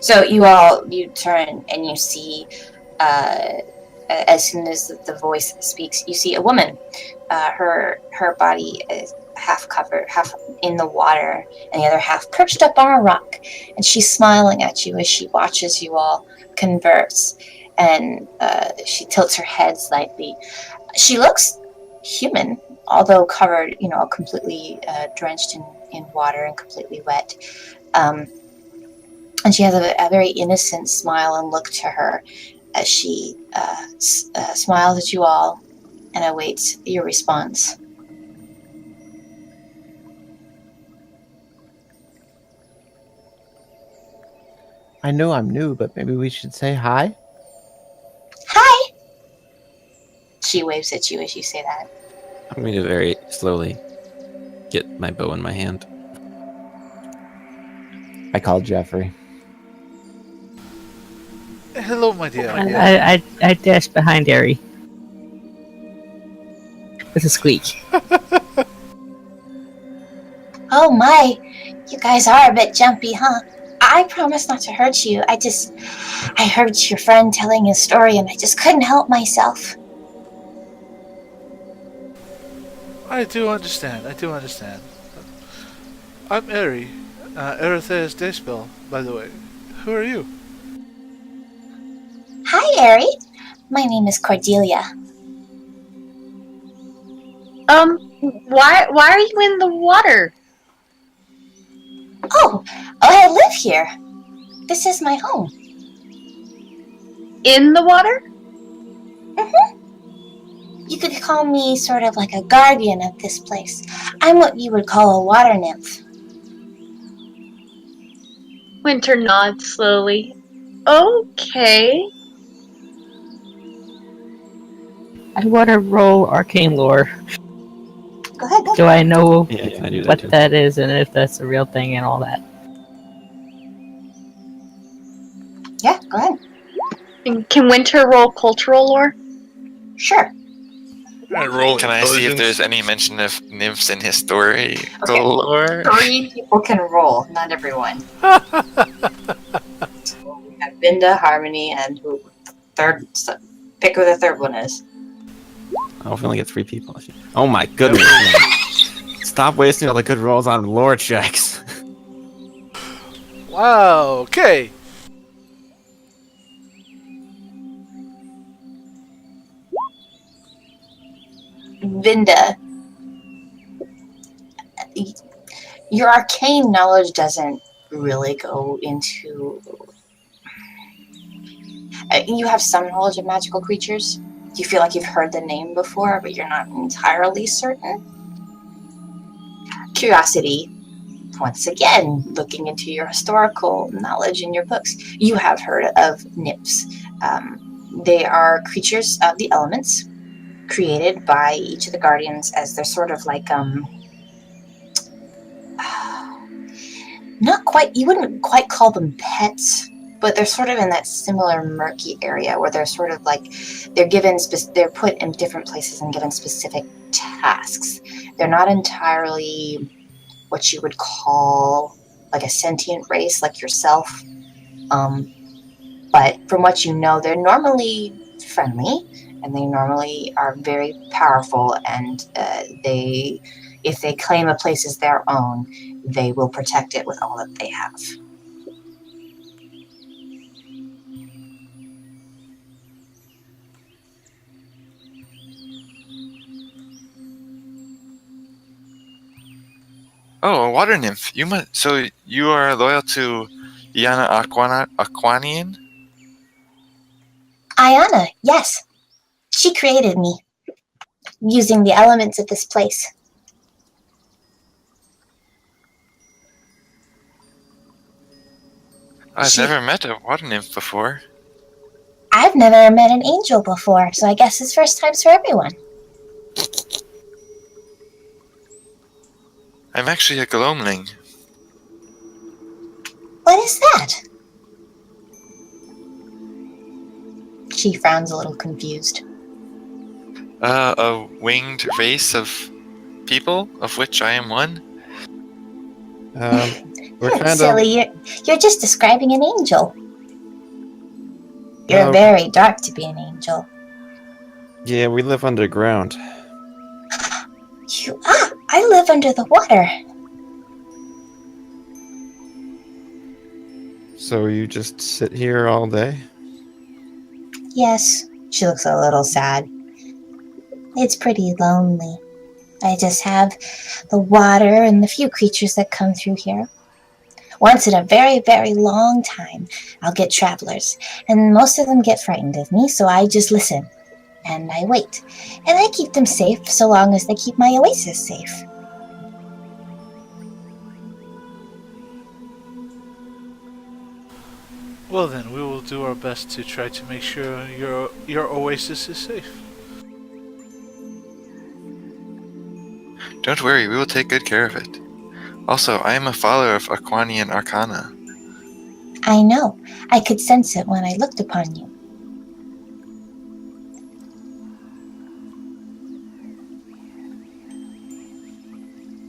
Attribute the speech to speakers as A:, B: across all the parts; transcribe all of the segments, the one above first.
A: So you turn and you see, as soon as the voice speaks, you see a woman. Her body is half covered, half in the water, and the other half perched up on a rock. And she's smiling at you as she watches you all converse. And she tilts her head slightly. She looks human, although covered, completely drenched in water and completely wet. And she has a very innocent smile and look to her as she smiles at you all and awaits your response.
B: I know I'm new, but maybe we should say hi?
A: Hi! She waves at you as you say that.
C: I'm going to very slowly get my bow in my hand.
B: I call Jeffrey.
D: Hello, my dear.
E: I dash behind Ari. With a squeak.
A: Oh my, you guys are a bit jumpy, huh? I promise not to hurt you. I heard your friend telling his story and I just couldn't help myself.
D: I do understand. I'm Eri. Eretheus Dayspell, by the way. Who are you?
A: Hi, Ari. My name is Cordelia.
F: Why are you in the water?
A: Oh, I live here. This is my home.
F: In the water?
A: You could call me sort of like a guardian of this place. I'm what you would call a water nymph.
F: Winter nods slowly. Okay.
E: I want to roll arcane lore.
A: Go ahead.
E: Do I know
C: Yeah, I do that
E: what
C: too.
E: that is and if that's a real thing and all that?
A: Yeah, go ahead.
F: And can Winter roll cultural lore?
A: Sure.
G: Can I see if there's any mention of nymphs in his story?
A: Okay.
G: Lore?
A: 3 people can roll, not everyone. So we have Binda, Harmony, and who third? Pick who the third one is.
C: Oh, we only get 3 people. Oh my goodness. Man. Stop wasting all the good rolls on lore checks.
D: Wow, okay.
A: Vinda, your arcane knowledge doesn't really go into... you have some knowledge of magical creatures. You feel like you've heard the name before, but you're not entirely certain. Curiosity, once again, looking into your historical knowledge in your books, you have heard of nymphs. They are creatures of the elements, created by each of the guardians as they're sort of like not quite, you wouldn't quite call them pets, but they're sort of in that similar murky area where they're sort of like they're put in different places and given specific tasks. They're not entirely what you would call like a sentient race like yourself, but from what you know, they're normally friendly. And they normally are very powerful, and if they claim a place as their own, they will protect it with all that they have.
G: Oh, a water nymph. So you are loyal to Iana Aquanian?
A: Ayana, yes. She created me, using the elements of this place.
G: I've never met a water nymph before.
A: I've never met an angel before, so I guess it's first times for everyone.
G: I'm actually a gloamling.
A: What is that? She frowns a little confused.
G: A winged race of people, of which I am one.
C: We're trying
A: silly. You're just describing an angel. You're
C: No.
A: very dark to be an angel.
C: Yeah, we live underground.
A: I live under the water.
C: So you just sit here all day?
A: Yes, she looks a little sad. It's pretty lonely. I just have the water and the few creatures that come through here. Once in a very, very long time, I'll get travelers, and most of them get frightened of me, so I just listen, and I wait. And I keep them safe so long as they keep my oasis safe.
D: Well then, we will do our best to try to make sure your oasis is safe.
G: Don't worry, we will take good care of it. Also, I am a follower of Aquanian Arcana.
A: I know. I could sense it when I looked upon you.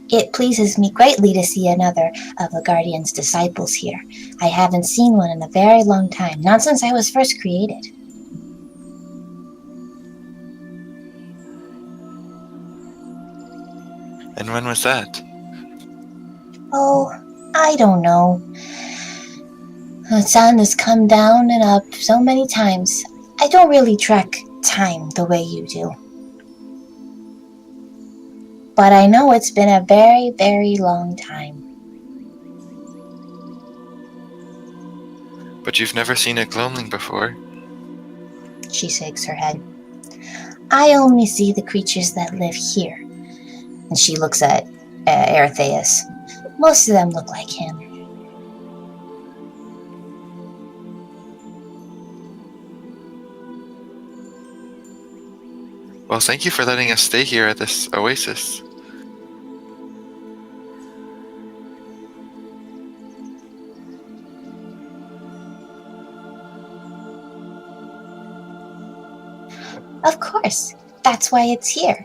A: It pleases me greatly to see another of the Guardian's disciples here. I haven't seen one in a very long time, not since I was first created.
G: And when was that?
A: Oh, I don't know. The sun has come down and up so many times. I don't really track time the way you do. But I know it's been a very, very long time.
G: But you've never seen a gloamling before.
A: She shakes her head. I only see the creatures that live here. And she looks at Eretheus. Most of them look like him.
G: Well, thank you for letting us stay here at this oasis.
A: Of course. That's why it's here.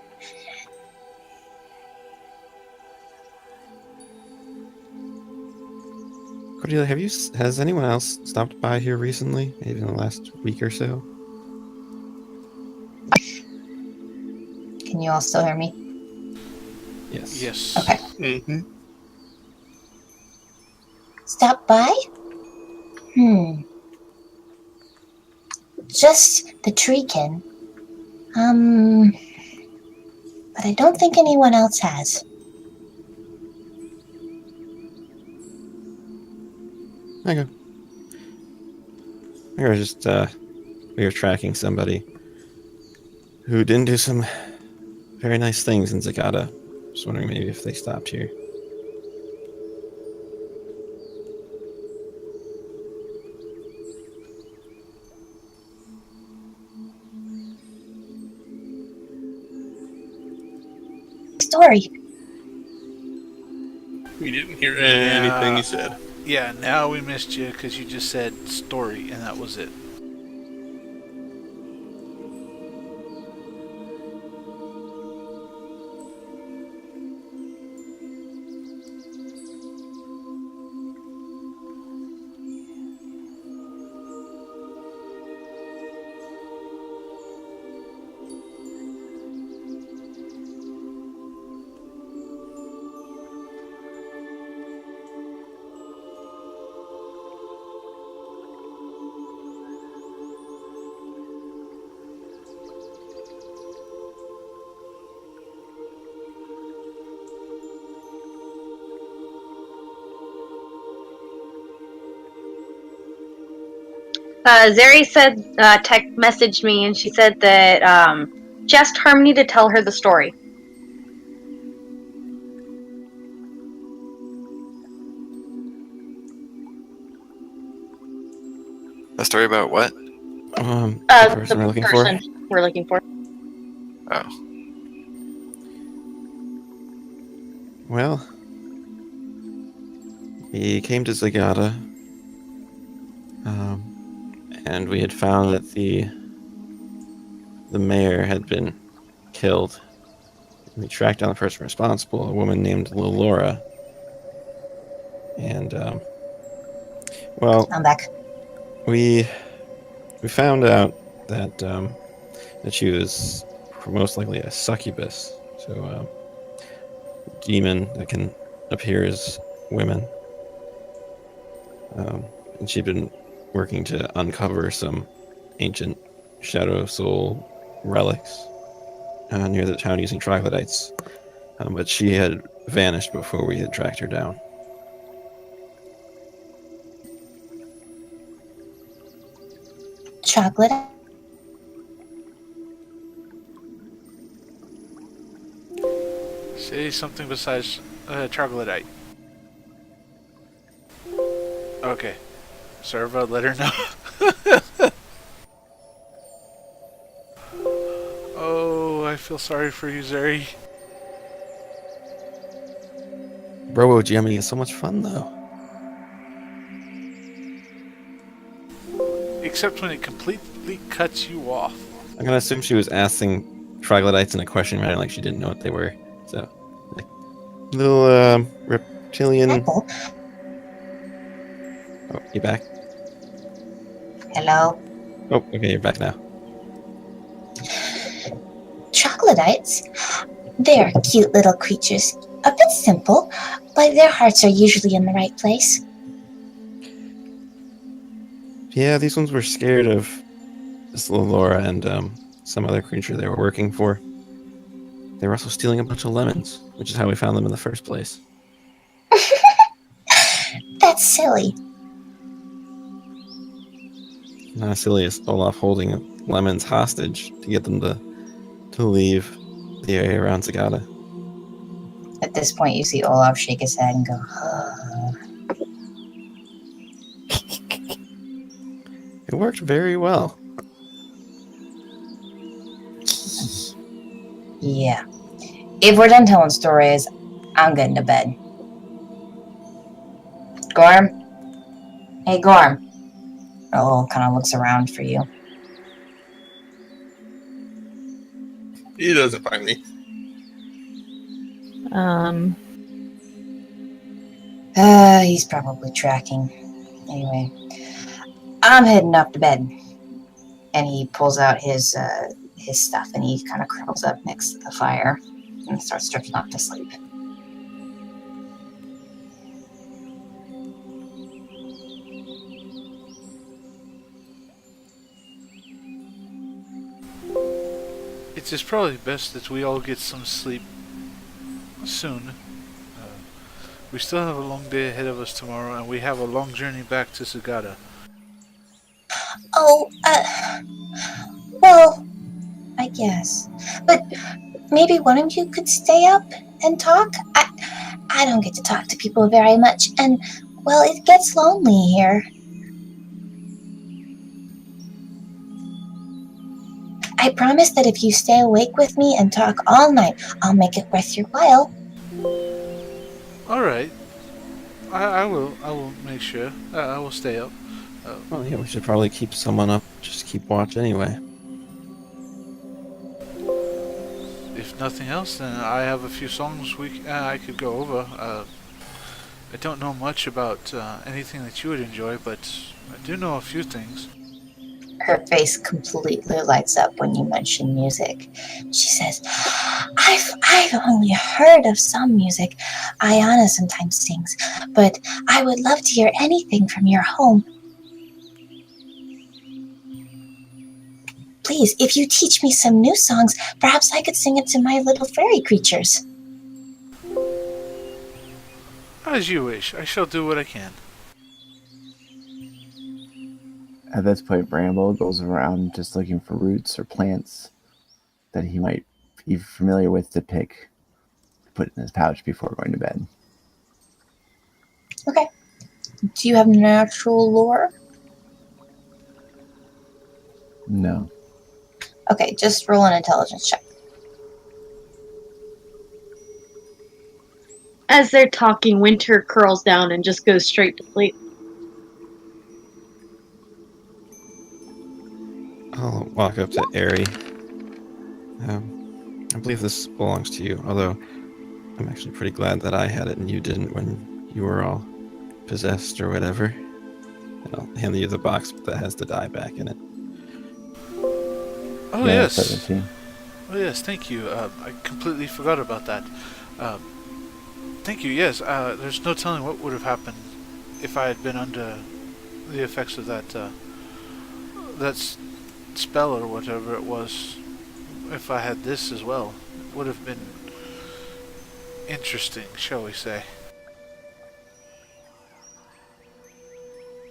C: Cordelia, has anyone else stopped by here recently? Maybe in the last week or so?
A: Can you all still hear me?
C: Yes.
D: Yes.
A: Okay.
H: Mm-hmm.
A: Stop by? Just the treekin. But I don't think anyone else has.
C: Okay. We were just, we were tracking somebody who didn't do some very nice things in Zagata. Just wondering maybe if they stopped here.
A: Story.
H: We didn't hear anything you said.
D: Yeah, now we missed you because you just said story and that was it.
F: Zeri said, messaged me, and she said that she asked Harmony to tell her the story.
G: A story about what?
C: The person we're looking
F: person
C: for?
F: we're looking for.
G: Oh.
C: Well, we came to Zagata, and we had found that the mayor had been killed. We tracked down the person responsible, a woman named Lilora. And well,
A: I'm back.
C: we found out that that she was most likely a succubus, so demon that can appear as women. And she'd been working to uncover some ancient Shadow Soul relics near the town using troglodytes, but she had vanished before we had tracked her down.
A: Chocolate.
D: Say something besides troglodyte. Okay. Serva, let her know. Oh, I feel sorry for you, Zeri.
C: Robo GMing is so much fun, though.
D: Except when it completely cuts you off.
C: I'm gonna assume she was asking troglodytes in a question manner, like she didn't know what they were. So, like, little reptilian.
A: Apple.
C: Oh, you back?
A: Hello.
C: Oh, okay, you're back now.
A: Troglodytes. They're cute little creatures. A bit simple, but their hearts are usually in the right place.
C: Yeah, these ones were scared of this little Laura and some other creature they were working for. They were also stealing a bunch of lemons, which is how we found them in the first place.
A: That's silly.
C: Not as silly as Olaf holding lemons hostage to get them to leave the area around Zagata.
A: At this point, you see Olaf shake his head and go,
C: It worked very well.
A: yeah. If we're done telling stories, I'm getting to bed. Gorm? Hey, Gorm. Oh, kind of looks around for you.
H: He doesn't find me.
A: He's probably tracking. Anyway, I'm heading up to bed. And he pulls out his stuff and he kind of curls up next to the fire and starts drifting off to sleep.
D: It is probably best that we all get some sleep soon. We still have a long day ahead of us tomorrow, and we have a long journey back to Zagata.
A: Oh, well, I guess. But maybe one of you could stay up and talk? I don't get to talk to people very much, and, well, it gets lonely here. I promise that if you stay awake with me and talk all night, I'll make it worth your while.
D: Alright. I will make sure. I will stay up.
C: Well, yeah, we should probably keep someone up. Just keep watch anyway.
D: If nothing else, then I have a few songs I could go over. I don't know much about anything that you would enjoy, but I do know a few things.
A: Her face completely lights up when you mention music. She says, I've only heard of some music. Ayana sometimes sings, but I would love to hear anything from your home. Please, if you teach me some new songs, perhaps I could sing it to my little fairy creatures.
D: As you wish. I shall do what I can.
I: At this point, Bramble goes around just looking for roots or plants that he might be familiar with to pick, put in his pouch before going to bed.
A: Okay. Do you have natural lore?
I: No.
A: Okay, just roll an intelligence check.
F: As they're talking, Winter curls down and just goes straight to sleep.
C: I'll walk up to Aerie. I believe this belongs to you, although I'm actually pretty glad that I had it and you didn't when you were all possessed or whatever. And I'll hand you the box that has the die back in it.
D: Oh,
I: Yeah,
D: yes.
I: 17.
D: Oh, yes, thank you. I completely forgot about that. Thank you, yes. There's no telling what would have happened if I had been under the effects of that spell or whatever it was. If I had this as well, it would have been interesting, shall we say.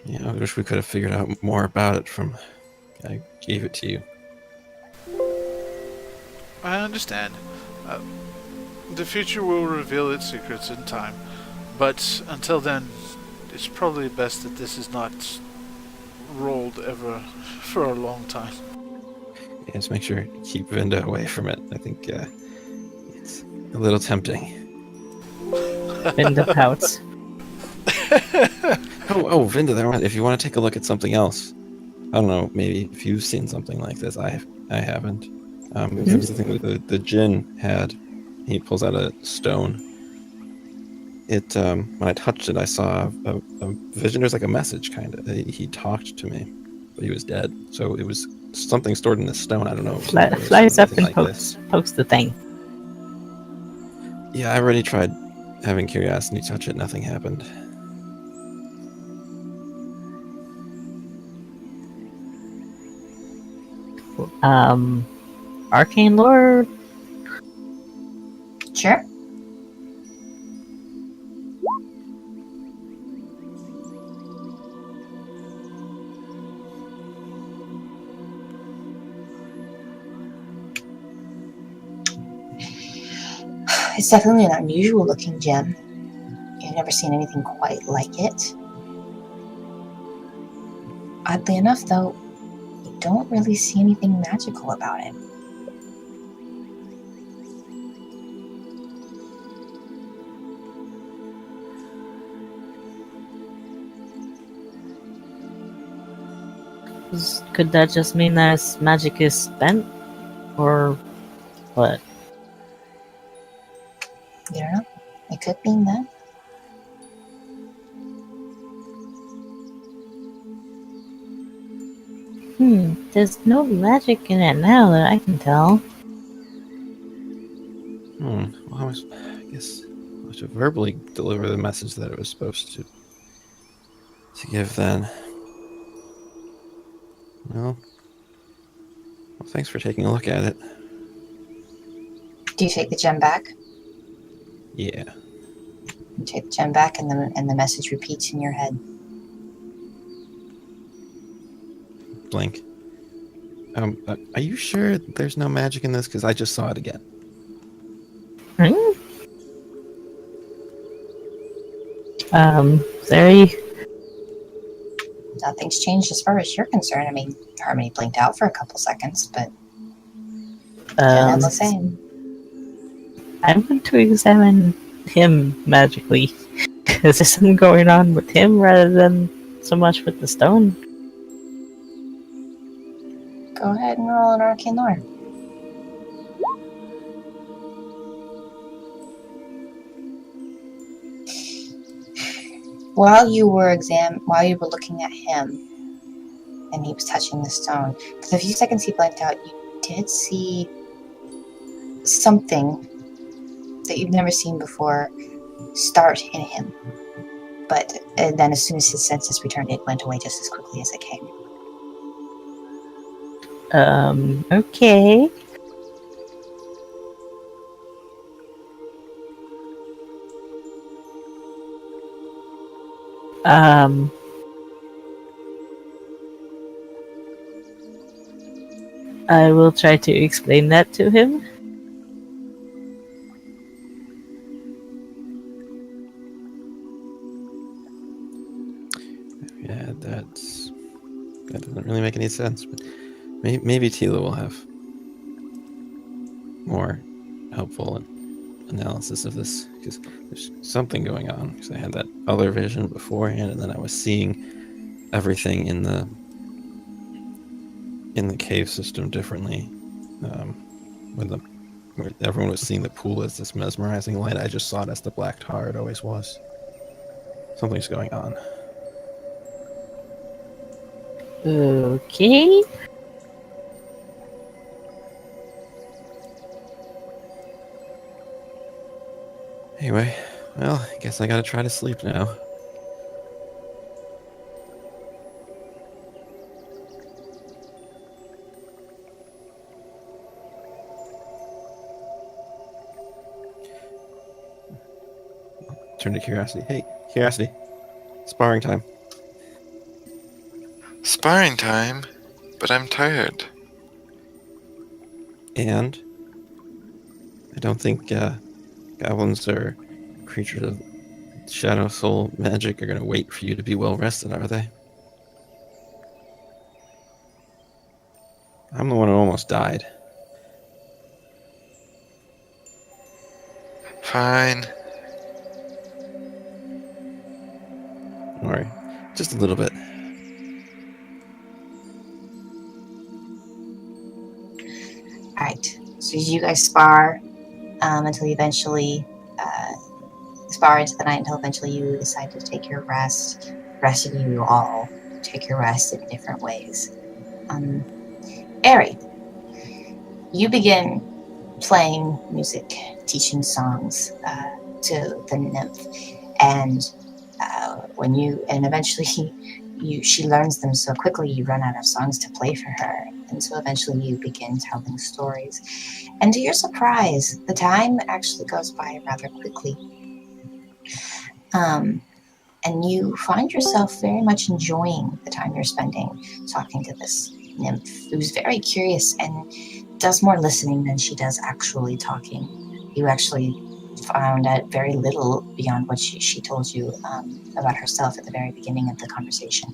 C: Yeah, I wish we could have figured out more about it from... I gave it to you.
D: I understand. The future will reveal its secrets in time, but until then, it's probably best that this is not rolled ever for a long time.
C: Yeah, just make sure you keep Vinda away from it. I think it's a little tempting.
E: Vinda pouts.
C: Oh, Vinda, if you want to take a look at something else, I don't know, maybe if you've seen something like this, I haven't. It was the thing that the djinn had. He pulls out a stone. It when I touched it, I saw a vision. There's like a message, kind of. He talked to me, but he was dead. So it was something stored in this stone. I don't know.
E: Flies up and
C: like this.
E: pokes the thing.
C: Yeah, I already tried having curiosity touch it. Nothing happened.
E: Arcane lore.
A: Sure. It's definitely an unusual looking gem. You've never seen anything quite like it. Oddly enough, though, you don't really see anything magical about it.
E: Could that just mean that its magic is spent? Or what?
A: You don't know. It could mean that.
E: There's no magic in it now that I can tell.
C: Well, I guess I should verbally deliver the message that it was supposed to give then. Well, thanks for taking a look at it.
A: Do you take the gem back?
C: Yeah.
A: You take the gem back, and the message repeats in your head.
C: Blink. Are you sure there's no magic in this? Because I just saw it again.
E: Very.
A: Nothing's changed as far as you're concerned. I mean, Harmony blinked out for a couple seconds, but the same.
E: I'm going to examine him magically. Is there something going on with him rather than so much with the stone?
A: Go ahead and roll an arcane lore. While you were looking at him, and he was touching the stone, for the few seconds he blanked out, you did see something that you've never seen before start in him. But then as soon as his senses returned, it went away just as quickly as it came.
E: Okay. I will try to explain that to him.
C: Yeah, that doesn't really make any sense. But maybe Tila will have more helpful analysis of this, because there's something going on. Because I had that other vision beforehand, and then I was seeing everything in the cave system differently. Where everyone was seeing the pool as this mesmerizing light, I just saw it as the black tar it always was. Something's going on.
E: Okay.
C: Anyway, well, I guess I gotta try to sleep now. Turn to Curiosity. Hey, Curiosity. Sparring time.
G: Sparring time? But I'm tired.
C: And I don't think goblins or creatures of shadow soul magic are going to wait for you to be well rested, are they? I'm the one who almost died.
G: Fine.
C: Don't worry. Just a little bit.
A: All right. So you guys spar until you eventually spar into the night until eventually you decide to take your rest. The rest of you all take your rest in different ways. Ari, you begin playing music, teaching songs to the nymph, and eventually she learns them so quickly you run out of songs to play for her, and so eventually you begin telling stories. And to your surprise, the time actually goes by rather quickly. And you find yourself very much enjoying the time you're spending talking to this nymph, who's very curious and does more listening than she does actually talking. You actually found out very little beyond what she told you about herself at the very beginning of the conversation.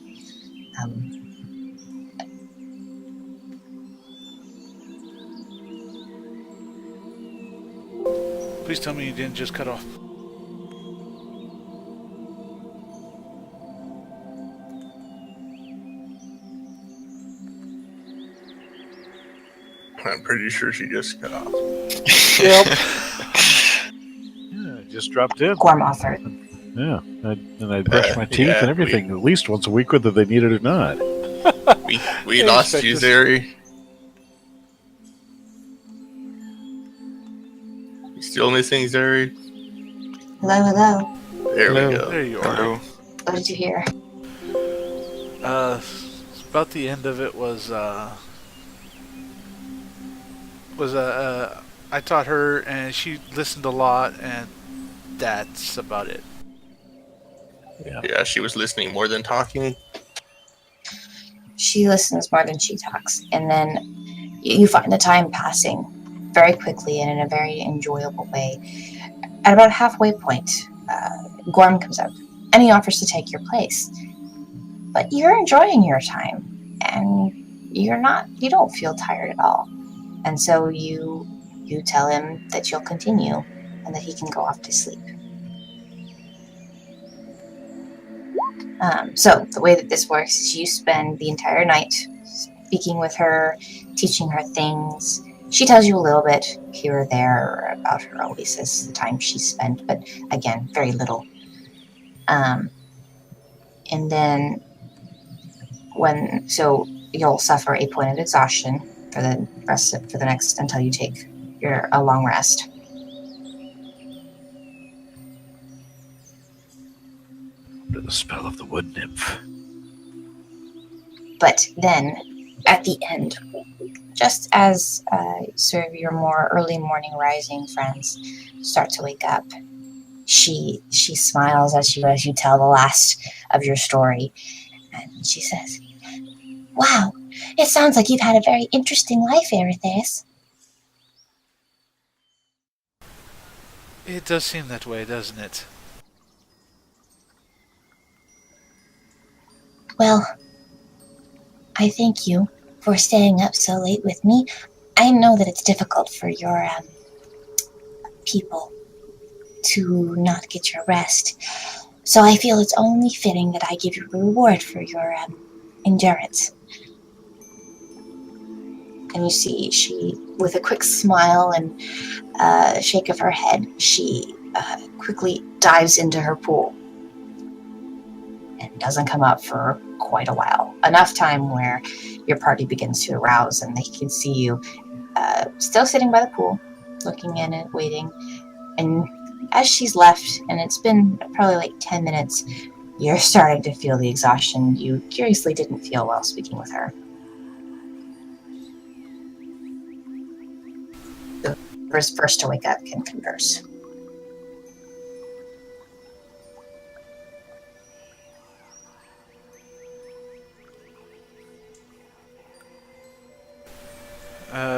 D: Please tell me you didn't just cut off.
H: I'm pretty sure she just cut off.
J: Yep. Yeah, just dropped in.
A: Gorm offered.
J: Yeah, and I brush my teeth and everything at least once a week, whether they need it or not.
H: We lost you, Zeri. You still missing, Zeri?
A: Hello, hello.
H: There we go.
D: There you are.
G: Hello.
A: What did you hear?
D: About the end of it was I taught her and she listened a lot, and that's about it.
H: Yeah, she was listening more than talking.
A: She listens more than she talks, and then you find the time passing very quickly and in a very enjoyable way. At about halfway point, Gorm comes up and he offers to take your place. But you're enjoying your time, and you don't feel tired at all. And so you tell him that you'll continue and that he can go off to sleep. So the way that this works is you spend the entire night speaking with her, teaching her things. She tells you a little bit here or there about her oasis, the time she spent, but again, very little. And then you'll suffer a point of exhaustion for the next until you take a long rest.
J: Under the spell of the wood nymph.
A: But then, at the end, just as sort of your more early morning rising friends start to wake up, she smiles as you tell the last of your story, and she says, "Wow, it sounds like you've had a very interesting life, Erithis."
D: It does seem that way, doesn't it?
A: Well, I thank you for staying up so late with me. I know that it's difficult for your people to not get your rest, so I feel it's only fitting that I give you a reward for your endurance. And you see, she, with a quick smile and shake of her head, she quickly dives into her pool. and doesn't come up for quite a while. Enough time where your party begins to arouse and they can see you still sitting by the pool, looking in it, waiting. And as she's left, and it's been probably like 10 minutes, you're starting to feel the exhaustion you curiously didn't feel while speaking with her. The first to wake up can converse.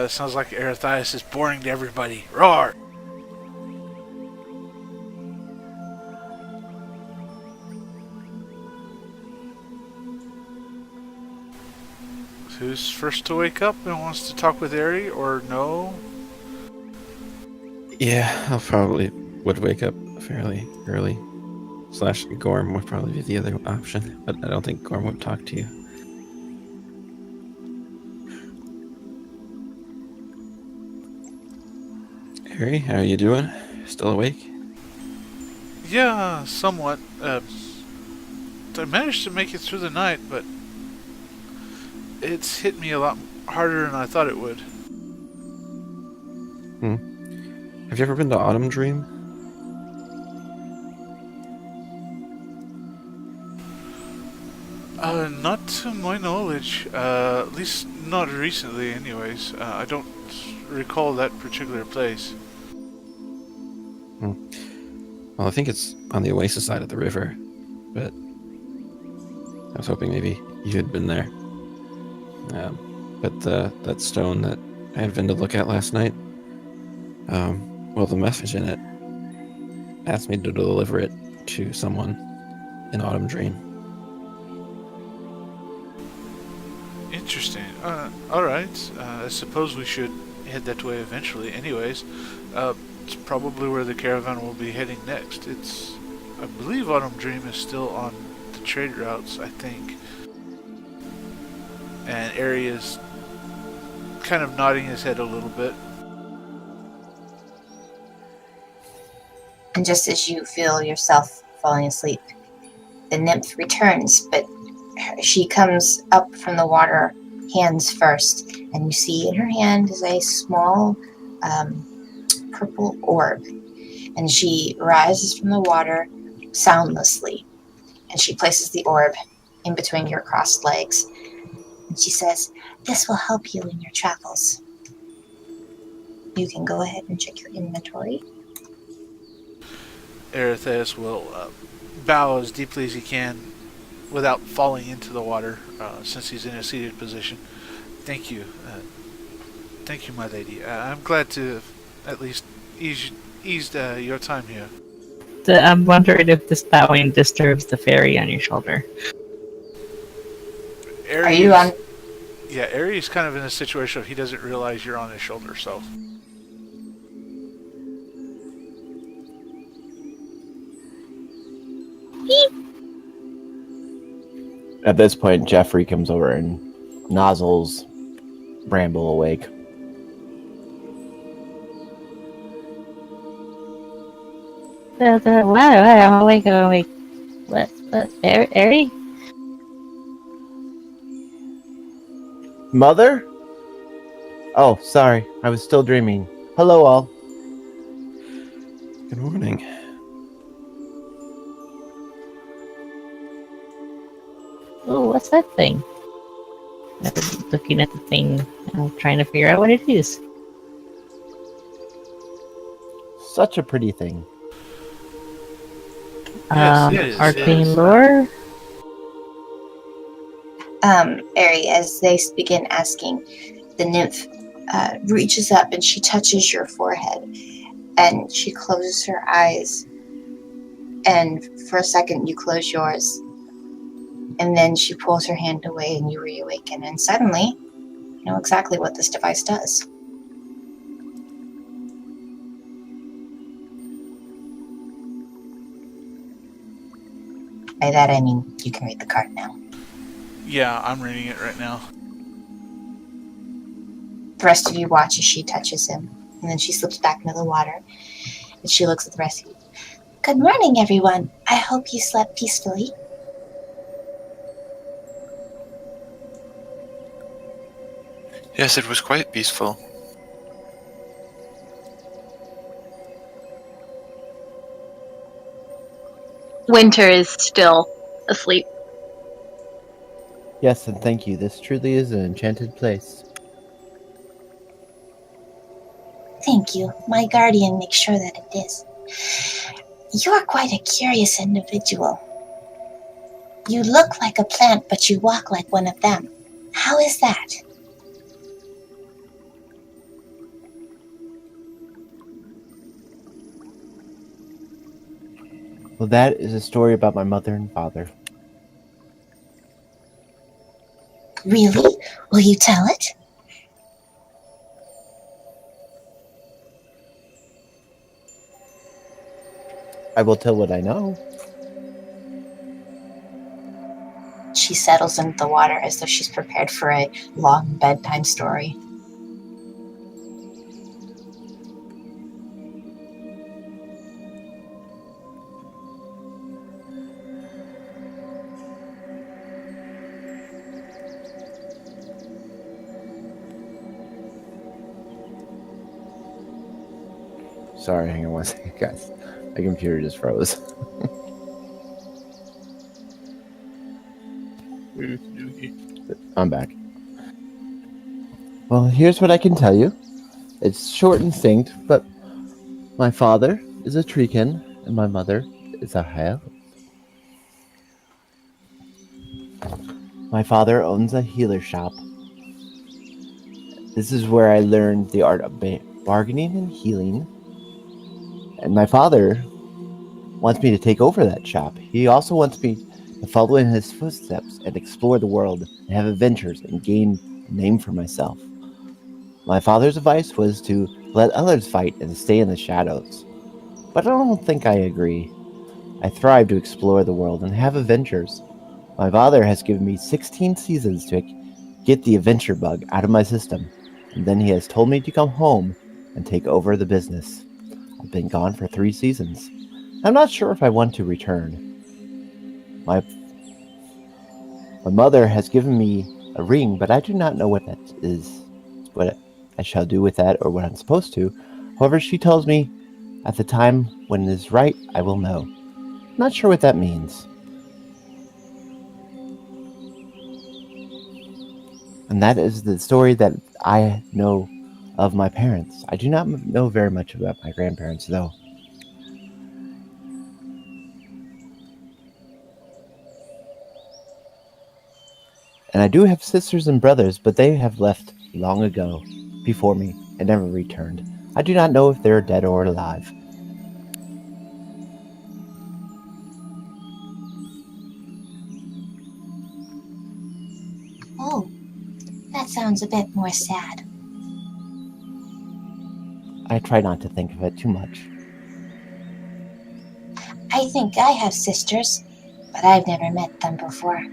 D: Sounds like Arethias is boring to everybody. Roar! Who's first to wake up and wants to talk with Eri, or no?
C: Yeah, I'll probably would wake up fairly early. / Gorm would probably be the other option, but I don't think Gorm would talk to you. Eri, how are you doing? Still awake?
D: Yeah, somewhat. I managed to make it through the night, but it's hit me a lot harder than I thought it would.
C: Have you ever been to Autumn Dream?
D: Not to my knowledge. At least not recently, anyways. I don't recall that particular place.
C: Well, I think it's on the Oasis side of the river, but I was hoping maybe you had been there. But that stone that I had been to look at last night, well, the message in it asked me to deliver it to someone in Autumn Dream.
D: Interesting. Alright. I suppose we should head that way eventually. Anyways, it's probably where the caravan will be heading next. I believe Autumn Dream is still on the trade routes, I think. And Eri is kind of nodding his head a little bit.
A: And just as you feel yourself falling asleep, the nymph returns, but she comes up from the water hands first, and you see in her hand is a small purple orb, and she rises from the water soundlessly, and she places the orb in between your crossed legs, and she says, "This will help you in your travels. You can go ahead and check your inventory."
D: Arethias will bow as deeply as he can without falling into the water, since he's in a seated position. Thank you. Thank you, my lady. I'm glad to have at least eased your time here.
E: I'm wondering if this bowing disturbs the fairy on your shoulder.
A: Are you on?
D: Yeah, Ari's kind of in a situation of he doesn't realize you're on his shoulder, so...
I: At this point, Jeffrey comes over and nozzles Bramble awake.
E: Wow, I'm awake. What, Eri?
B: Mother? Oh, sorry. I was still dreaming. Hello, all.
C: Good morning.
E: Oh, what's that thing? I'm looking at the thing. I'm trying to figure out what it is.
B: Such a pretty thing.
D: Yes, it is,
E: Arcane lore?
A: Eri, as they begin asking, the nymph reaches up and she touches your forehead, and she closes her eyes, and for a second you close yours, and then she pulls her hand away and you reawaken, and suddenly you know exactly what this device does. By that I mean you can read the card now.
D: Yeah, I'm reading it right now.
A: The rest of you watch as she touches him, and then she slips back into the water, and she looks at the rest of you. Good morning, everyone. I hope you slept peacefully.
G: Yes, it was quite peaceful.
F: Winter is still asleep.
B: Yes, and thank you. This truly is an enchanted place.
A: Thank you. My guardian makes sure that it is. You are quite a curious individual. You look like a plant, but you walk like one of them. How is that?
B: Well, that is a story about my mother and father.
A: Really? Will you tell it?
B: I will tell what I know.
A: She settles into the water as though she's prepared for a long bedtime story.
I: Sorry, hang on one second, guys. My computer just froze. I'm back. Well, here's what I can tell you. It's short and succinct, but my father is a treekin, and my mother is a high elf. My father owns a healer shop. This is where I learned the art of bargaining and healing. And my father wants me to take over that shop. He also wants me to follow in his footsteps and explore the world and have adventures and gain a name for myself. My father's advice was to let others fight and stay in the shadows. But I don't think I agree. I thrive to explore the world and have adventures. My father has given me 16 seasons to get the adventure bug out of my system, and then he has told me to come home and take over the business. I've been gone for 3 seasons. I'm not sure if I want to return. My mother has given me a ring, but I do not know what that is, what I shall do with that, or what I'm supposed to. However, she tells me at the time when it is right, I will know. I'm not sure what that means. And that is the story that I know of my parents. I do not know very much about my grandparents, though. And I do have sisters and brothers, but they have left long ago, before me, and never returned. I do not know if they're dead or alive.
A: Oh, that sounds a bit more sad.
B: I try not to think of it too much.
A: I think I have sisters, but I've never met them before.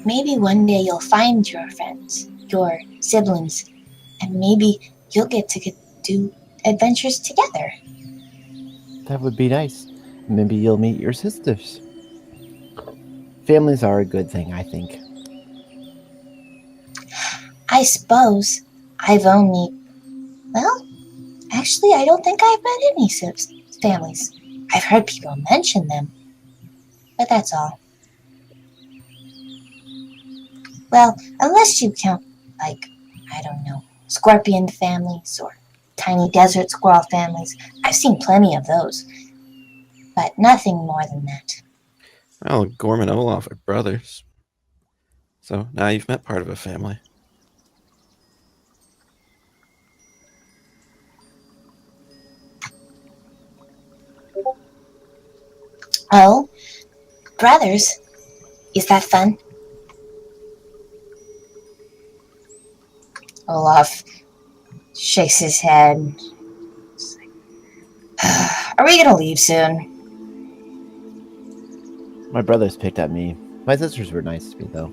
A: Maybe one day you'll find your friends, your siblings, and maybe you'll get to do adventures together.
B: That would be nice. Maybe you'll meet your sisters. Families are a good thing, I think.
A: I suppose I've only... Well, actually, I don't think I've met any families. I've heard people mention them, but that's all. Well, unless you count, like, I don't know, scorpion families or tiny desert squirrel families. I've seen plenty of those, but nothing more than that.
C: Well, Gorm and Olaf are brothers. So now you've met part of a family.
A: Oh, brothers? Is that fun? Olaf shakes his head. Are we gonna leave soon?
B: My brothers picked at me. My sisters were nice to me, though.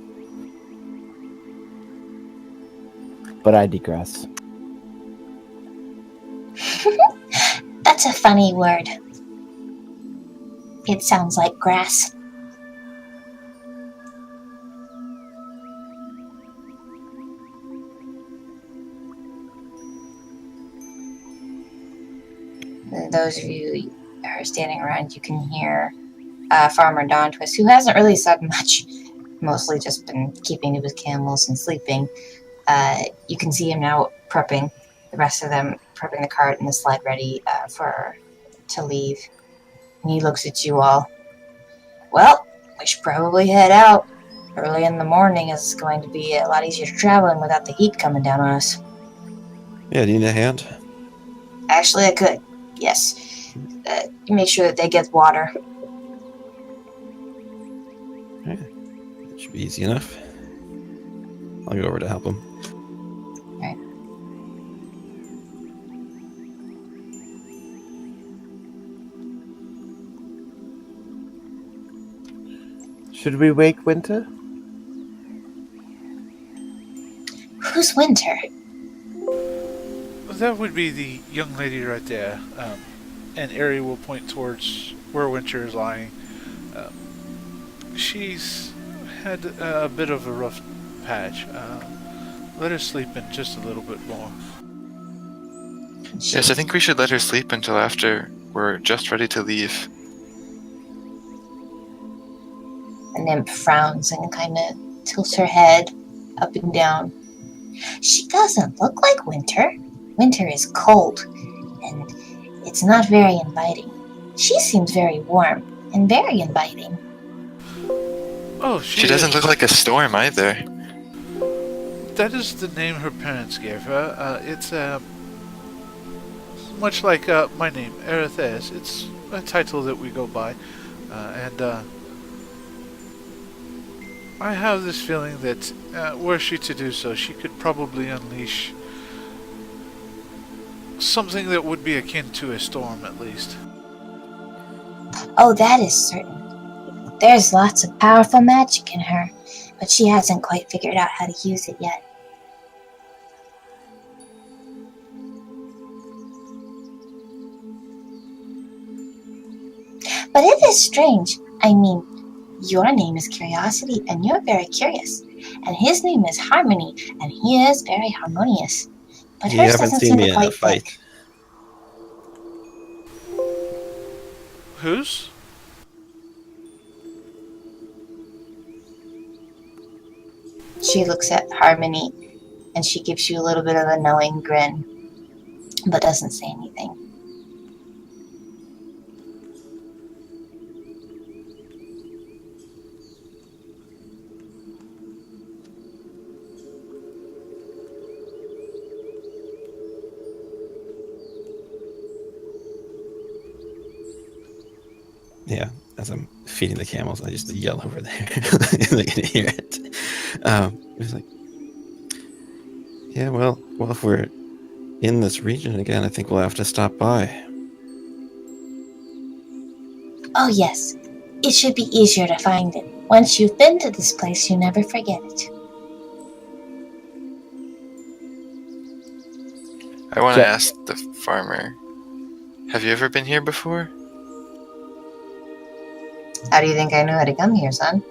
B: But I digress.
A: That's a funny word. It sounds like grass. And those of you who are standing around, you can hear Farmer Dontwist, who hasn't really said much, mostly just been keeping to his camels and sleeping. You can see him now prepping the rest of them, prepping the cart and the sled ready to leave. And he looks at you all. Well, we should probably head out. Early in the morning is going to be a lot easier traveling without the heat coming down on us.
C: Yeah, do you need a hand?
A: Actually, I could. Yes. Make sure that they get water.
C: Yeah, that should be easy enough. I'll go over to help him.
A: Right.
I: Should we wake Winter?
A: Who's Winter?
D: That would be the young lady right there. And Ari will point towards where Winter is lying. She's had a bit of a rough patch. Let her sleep in just a little bit more.
G: Yes, I think we should let her sleep until after we're just ready to leave.
A: The nymph frowns and kind of tilts her head up and down. She doesn't look like Winter. Winter is cold, and it's not very inviting. She seems very warm and very inviting.
D: Oh,
G: She doesn't look like a storm either.
D: That is the name her parents gave her. It's much like my name, Arethes. It's a title that we go by, and I have this feeling that were she to do so, she could probably unleash something that would be akin to a storm, at least.
A: Oh, that is certain. There's lots of powerful magic in her, but she hasn't quite figured out how to use it yet. But it is strange. I mean, your name is Curiosity, and you're very curious. And his name is Harmony, and he is very harmonious. But
C: You
A: hers
C: haven't
A: doesn't
C: seen
A: seem
C: me
A: to
C: in a
A: quite
C: fight.
A: fit.
D: Whose?
A: She looks at Harmony, and she gives you a little bit of a knowing grin, but doesn't say anything.
C: Yeah, as I'm feeding the camels, I just yell over there. They can hear it. It's like, yeah, well, if we're in this region again, I think we'll have to stop by.
A: Oh yes, it should be easier to find it. Once you've been to this place, you never forget it.
G: I want to ask the farmer, have you ever been here before?
A: How do you think I knew how to come here, son?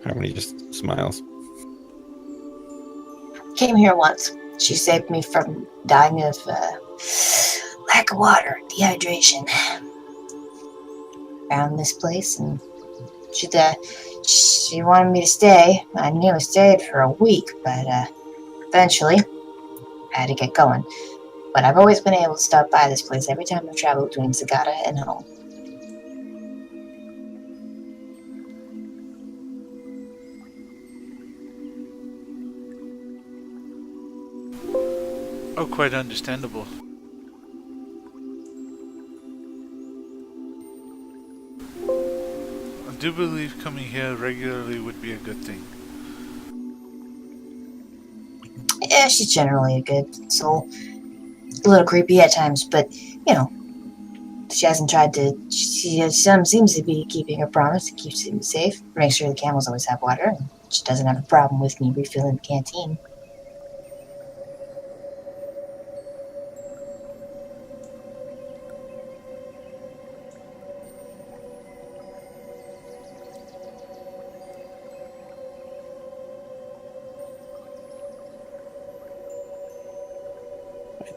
C: Harmony just smiles.
A: Came here once. She saved me from dying of lack of water, dehydration. Found this place, and she wanted me to stay. I nearly stayed for a week, but eventually I had to get going. But I've always been able to stop by this place every time I've traveled between Sagada and home.
D: Oh, quite understandable. I do believe coming here regularly would be a good thing.
A: Yeah, she's generally a good soul. A little creepy at times, but, you know, she hasn't tried to... She seems to be keeping her promise. It keeps him safe. Make sure the camels always have water. And she doesn't have a problem with me refilling the canteen.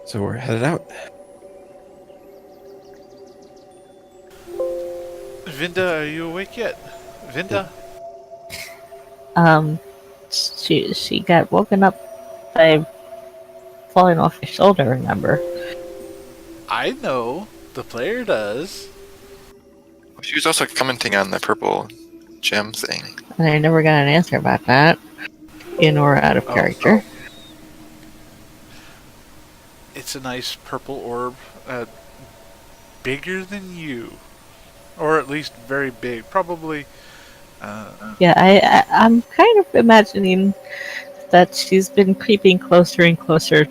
C: So we're headed out.
D: Vinda, are you awake yet? Vinda?
E: She got woken up by falling off your shoulder, remember?
D: I know. The player does.
G: She was also commenting on the purple gem thing.
E: And I never got an answer about that. In or out of character.
D: It's a nice purple orb. Bigger than you. Or at least very big. Probably...
E: Yeah, I'm kind of imagining that she's been creeping closer and closer,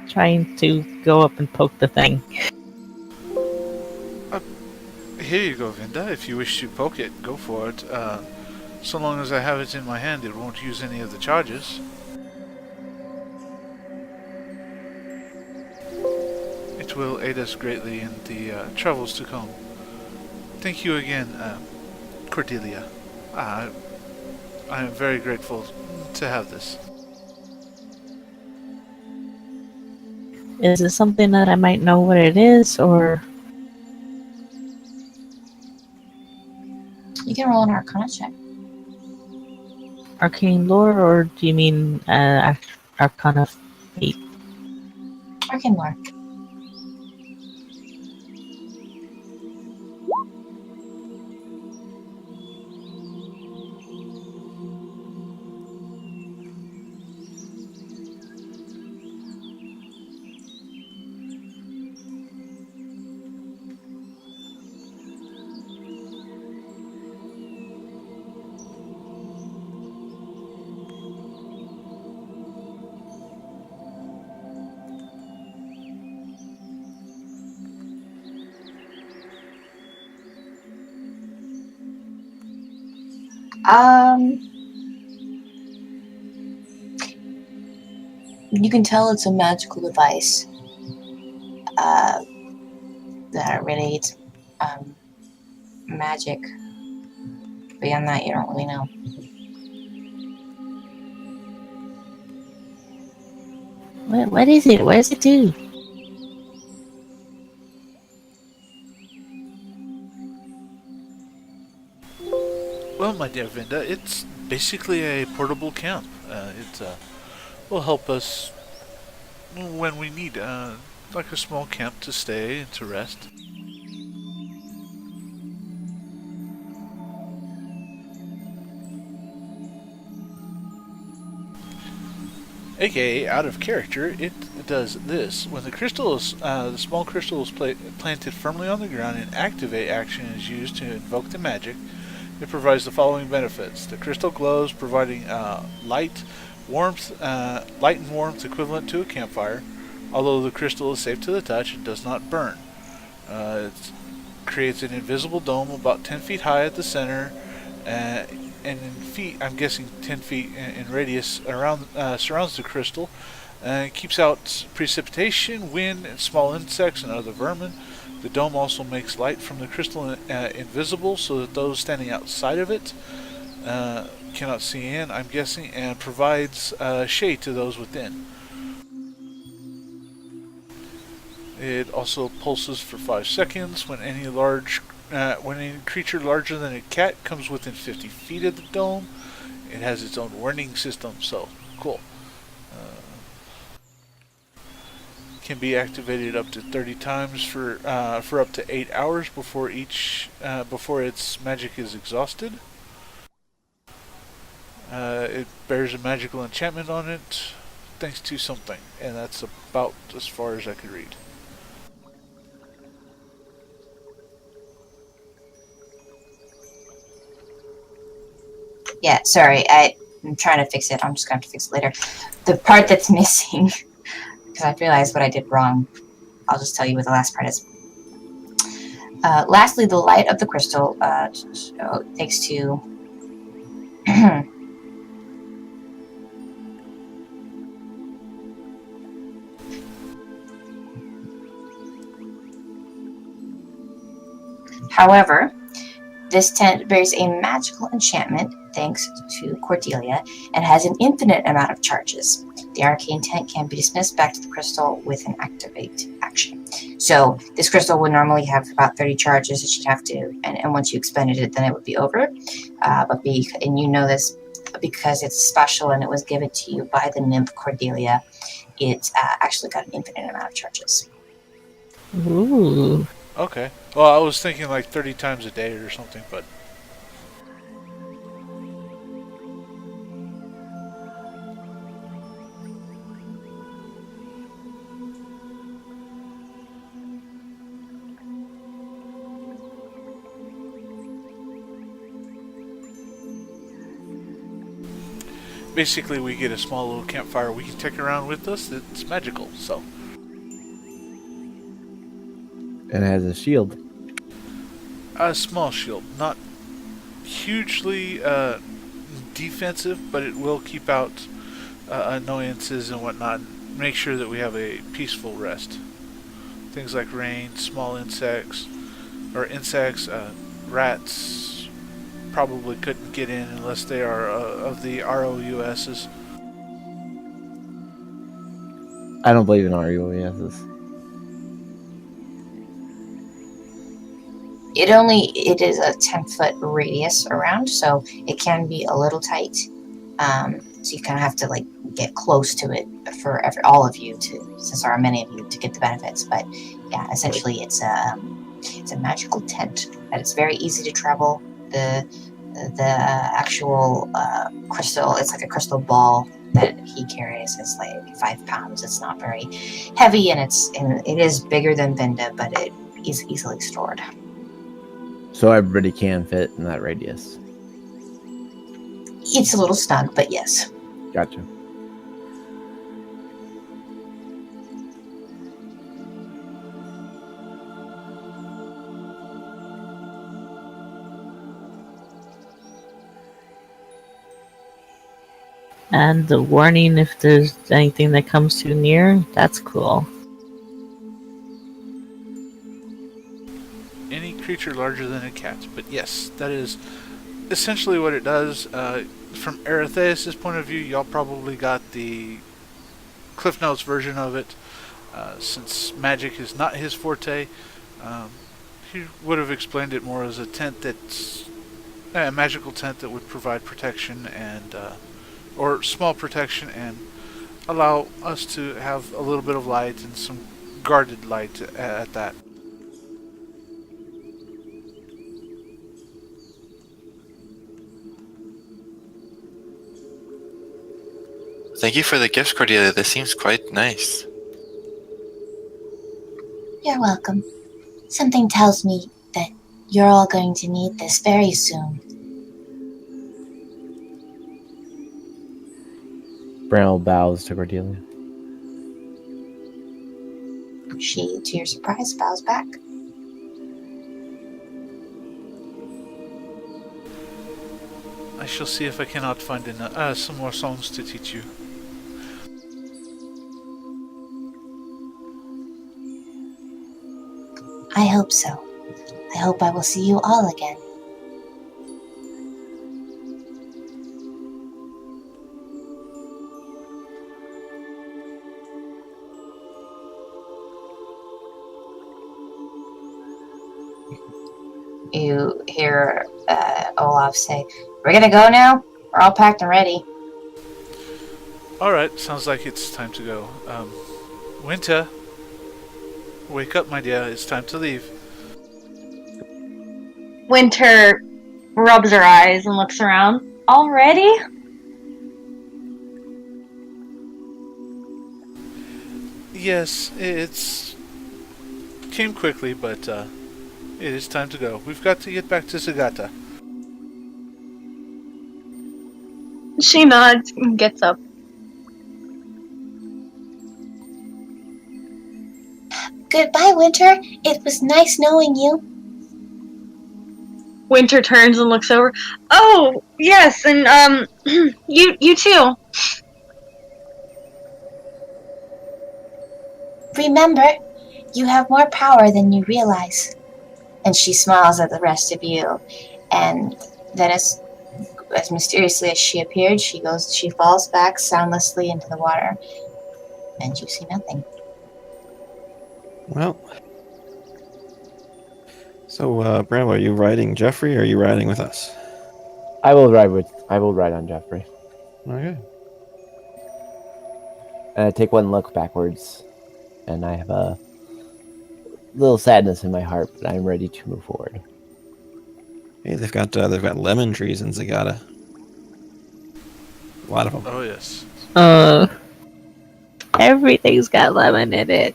E: trying to go up and poke the thing.
D: Here you go, Vinda. If you wish to poke it, go for it. So long as I have it in my hand, it won't use any of the charges. It will aid us greatly in the travels to come. Thank you again, Cordelia. I am very grateful to have this.
E: Is it something that I might know what it is, or...
A: You can roll an Arcana check.
E: Arcane lore, or do you mean Arcana fate?
A: Arcane lore. You can tell it's a magical device that relates magic. Beyond that, you don't really know.
E: What is it? What does it do?
D: Well, my dear Vinda, it's basically a portable camp. It will help us when we need, like a small camp to stay and to rest. AKA out of character, it does this. When the crystal is, the small crystal is planted firmly on the ground, an activate action is used to invoke the magic. It provides the following benefits. The crystal glows, providing light and warmth equivalent to a campfire, although the crystal is safe to the touch and does not burn. It creates an invisible dome about 10 feet high at the center, and in feet, I'm guessing 10 feet in radius, around surrounds the crystal, and keeps out precipitation, wind, and small insects and other vermin. The dome also makes light from the crystal invisible, so that those standing outside of it cannot see in, I'm guessing, and provides shade to those within. It also pulses for 5 seconds when any creature larger than a cat comes within 50 feet of the dome. It has its own warning system, so cool. Can be activated up to 30 times for up to 8 hours before its magic is exhausted. It bears a magical enchantment on it, thanks to something, and that's about as far as I could read.
A: Yeah, sorry, I'm trying to fix it. I'm just going to have to fix it later. The part that's missing, because I realized what I did wrong, I'll just tell you what the last part is. Lastly, the light of the crystal takes to However, this tent bears a magical enchantment thanks to Cordelia, and has an infinite amount of charges. The arcane tent can be dismissed back to the crystal with an activate action. So this crystal would normally have about 30 charges that she'd have to, and once you expended it, then it would be over. And you know this because it's special and it was given to you by the nymph Cordelia. It's actually got an infinite amount of charges.
E: Ooh.
D: Okay. Well, I was thinking like 30 times a day or something, but... Basically, we get a small little campfire we can take around with us. It's magical, so...
B: And it has a shield.
D: A small shield. Not hugely defensive, but it will keep out annoyances and whatnot. Make sure that we have a peaceful rest. Things like rain, small insects, rats probably couldn't get in unless they are of the ROUSs.
B: I don't believe in RUSs.
A: It is a 10-foot radius around, so it can be a little tight. So you kind of have to like get close to it for all of you since there are many of you to get the benefits. But yeah, essentially it's a magical tent that it's very easy to travel. The actual crystal, it's like a crystal ball that he carries. It's like 5 pounds. It's not very heavy, and it is bigger than Vinda, but it is easily stored.
B: So everybody can fit in that radius.
A: It's a little snug, but yes.
B: Gotcha.
E: And the warning if there's anything that comes too near, that's cool.
D: Any creature larger than a cat. But yes, that is essentially what it does. From Aretheus' point of view, y'all probably got the Cliff Notes version of it. Since magic is not his forte, he would have explained it more as a tent that's a magical tent that would provide protection and or small protection and allow us to have a little bit of light and some guarded light at that.
G: Thank you for the gifts, Cordelia. This seems quite nice.
A: You're welcome. Something tells me that you're all going to need this very soon.
B: Brannel bows to Cordelia.
A: She, to your surprise, bows back.
D: I shall see if I cannot find some more songs to teach you.
A: I hope so. I hope I will see you all again. You hear Olaf say, "We're gonna go now? We're all packed and ready."
D: Alright, sounds like it's time to go. Winter, wake up, my dear. It's time to leave.
F: Winter rubs her eyes and looks around. Already?
D: Yes, it's came quickly, but it is time to go. We've got to get back to Sagata.
F: She nods and gets up.
A: Goodbye, Winter. It was nice knowing you.
F: Winter turns and looks over. Oh, yes, and you too.
A: Remember, you have more power than you realize. And she smiles at the rest of you. And then as as mysteriously as she appeared, she falls back soundlessly into the water, and you see nothing.
C: Well, so Bramble, are you riding Jeffrey, or are you riding with us?
I: I will ride on Jeffrey.
C: Okay.
I: And I take one look backwards, and I have a little sadness in my heart, but I'm ready to move forward.
C: Hey, they've got lemon trees in Zagata. A lot of them.
D: Oh yes.
E: Everything's got lemon in it.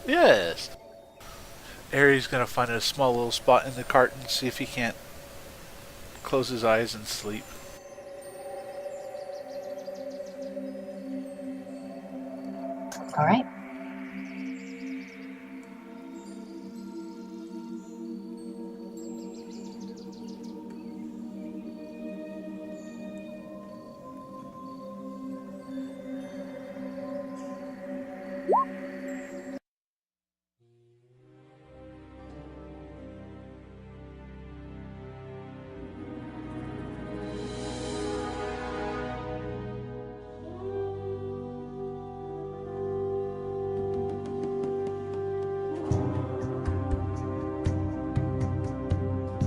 D: Yes. Aries gonna find a small little spot in the cart and see if he can't close his eyes and sleep.
A: All right.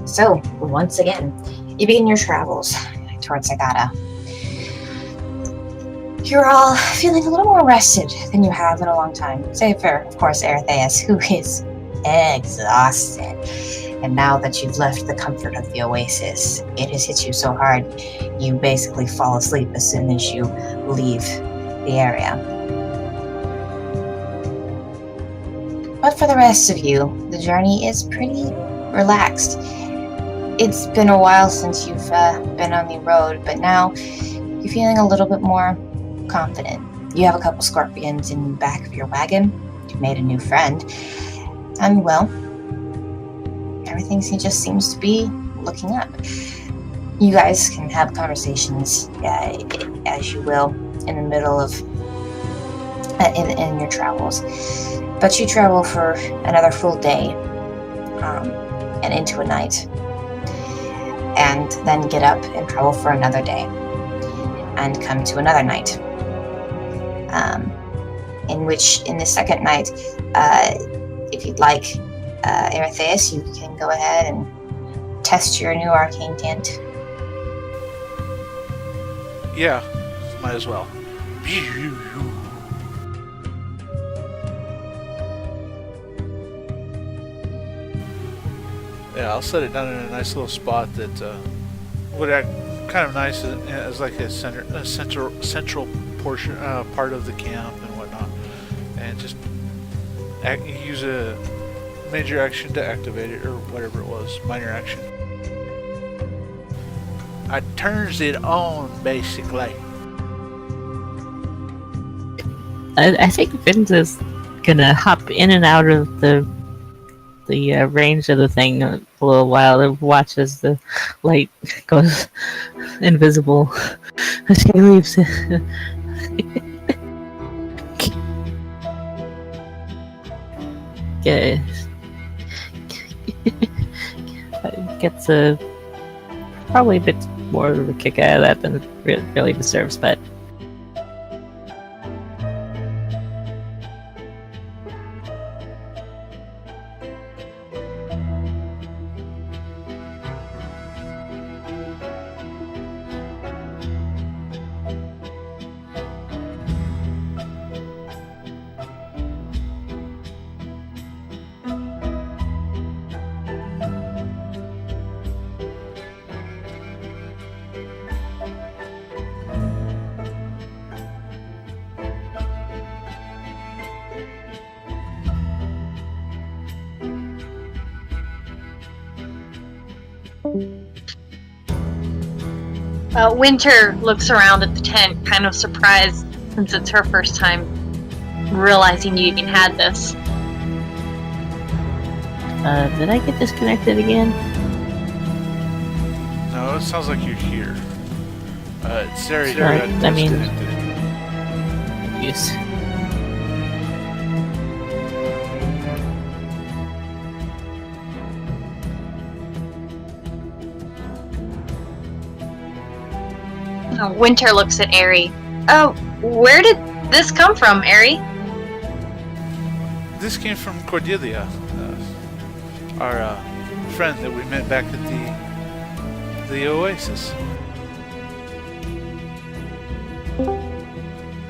A: So, once again, you begin your travels towards Zagata. You're all feeling a little more rested than you have in a long time, save for, of course, Eretheus, who is exhausted. And now that you've left the comfort of the oasis, it has hit you so hard, you basically fall asleep as soon as you leave the area. But for the rest of you, the journey is pretty relaxed. It's been a while since you've been on the road, but now you're feeling a little bit more confident. You have a couple scorpions in the back of your wagon. You've made a new friend. And, well, everything just seems to be looking up. You guys can have conversations as you will in the middle of in your travels. But you travel for another full day and into a night. And then get up and travel for another day and come to another night. In the second night, if you'd like, Eretheus, you can go ahead and test your new arcane tint.
D: Yeah, might as well. Yeah, I'll set it down in a nice little spot that would act kind of nice as like a central portion, part of the camp and whatnot, and just use a major action to activate it, or whatever it was, minor action. I turns it on, basically.
E: I think Vince is gonna hop in and out of the range of the thing a little while and watch as the light goes invisible as he leaves. Gets probably a bit more of a kick out of that than it really deserves, but
F: Winter looks around at the tent, kind of surprised since it's her first time realizing you even had this.
E: Did I get disconnected again?
D: No, it sounds like you're here. It's very
E: I mean, yes.
F: Winter looks at Aerie. Oh, where did this come from, Aerie?
D: This came from Cordelia, our friend that we met back at the Oasis.